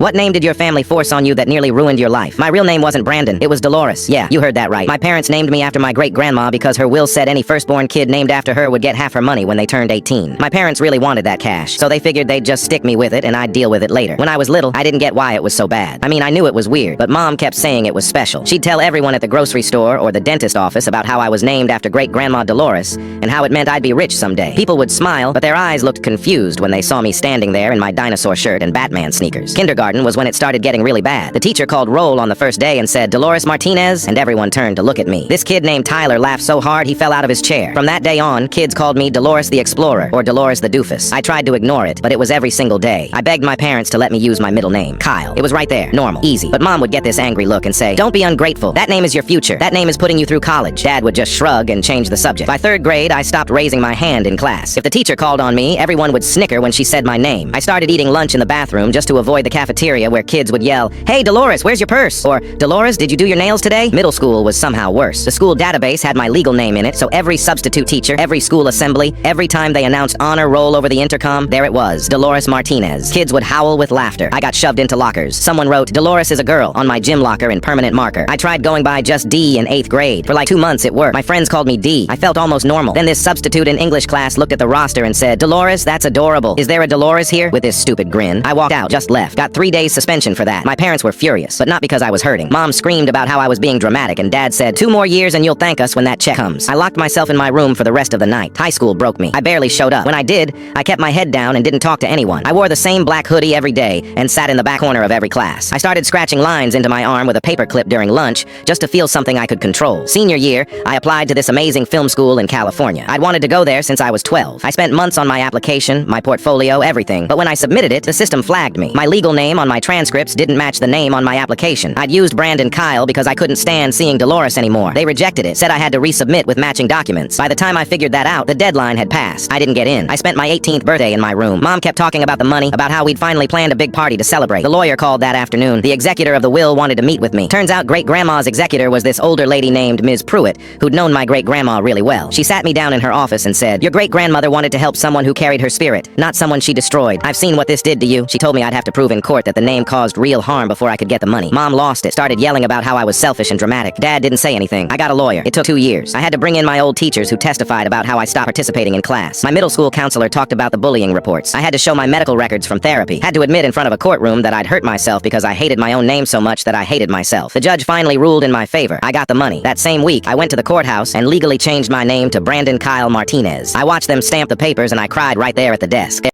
What name did your family force on you that nearly ruined your life? My real name wasn't Brandon, it was Dolores. Yeah, you heard that right. My parents named me after my great-grandma because her will said any firstborn kid named after her would get half her money when they turned 18. My parents really wanted that cash, so they figured they'd just stick me with it and I'd deal with it later. When I was little, I didn't get why it was so bad. I mean, I knew it was weird, but Mom kept saying it was special. She'd tell everyone at the grocery store or the dentist office about how I was named after great-grandma Dolores and how it meant I'd be rich someday. People would smile, but their eyes looked confused when they saw me standing there in my dinosaur shirt and Batman sneakers. Kindergarten was when it started getting really bad. The teacher called roll on the first day and said, "Dolores Martinez," and everyone turned to look at me. This kid named Tyler laughed so hard he fell out of his chair. From that day on, kids called me Dolores the Explorer or Dolores the Doofus. I tried to ignore it, but it was every single day. I begged my parents to let me use my middle name, Kyle. It was right there, normal, easy. But Mom would get this angry look and say, "Don't be ungrateful. That name is your future. That name is putting you through college." Dad would just shrug and change the subject. By third grade, I stopped raising my hand in class. If the teacher called on me, everyone would snicker when she said my name. I started eating lunch in the bathroom just to avoid the cafeteria where kids would yell, "Hey, Dolores, where's your purse?" Or, "Dolores, did you do your nails today?" Middle school was somehow worse. The school database had my legal name in it, so every substitute teacher, every school assembly, every time they announced honor roll over the intercom, there it was, Dolores Martinez. Kids would howl with laughter. I got shoved into lockers. Someone wrote, "Dolores is a girl," on my gym locker in permanent marker. I tried going by just D in 8th grade. For like 2 months it worked. My friends called me D. I felt almost normal. Then this substitute in English class looked at the roster and said, "Dolores, that's adorable. Is there a Dolores here?" With this stupid grin. I walked out, just left. Got 3 days suspension for that. My parents were furious, but not because I was hurting. Mom screamed about how I was being dramatic, and Dad said, "2 more years and you'll thank us when that check comes." I locked myself in my room for the rest of the night. High school broke me. I barely showed up. When I did, I kept my head down and didn't talk to anyone. I wore the same black hoodie every day and sat in the back corner of every class. I started scratching lines into my arm with a paperclip during lunch just to feel something I could control. Senior year, I applied to this amazing film school in California. I'd wanted to go there since I was 12. I spent months on my application, my portfolio, everything. But when I submitted it, the system flagged me. My legal name on my transcripts didn't match the name on my application. I'd used Brandon Kyle because I couldn't stand seeing Dolores anymore. They rejected it, said I had to resubmit with matching documents. By the time I figured that out, the deadline had passed. I didn't get in. I spent my 18th birthday in my room. Mom kept talking about the money, about how we'd finally planned a big party to celebrate. The lawyer called that afternoon. The executor of the will wanted to meet with me. Turns out great-grandma's executor was this older lady named Ms. Pruitt, who'd known my great-grandma really well. She sat me down in her office and said, "Your great-grandmother wanted to help someone who carried her spirit, not someone she destroyed. I've seen what this did to you." She told me I'd have to prove in court that the name caused real harm before I could get the money. Mom lost it, started yelling about how I was selfish and dramatic. Dad didn't say anything. I got a lawyer. It took 2 years. I had to bring in my old teachers who testified about how I stopped participating in class. My middle school counselor talked about the bullying reports. I had to show my medical records from therapy. Had to admit in front of a courtroom that I'd hurt myself because I hated my own name so much that I hated myself. The judge finally ruled in my favor. I got the money. That same week, I went to the courthouse and legally changed my name to Brandon Kyle Martinez. I watched them stamp the papers and I cried right there at the desk.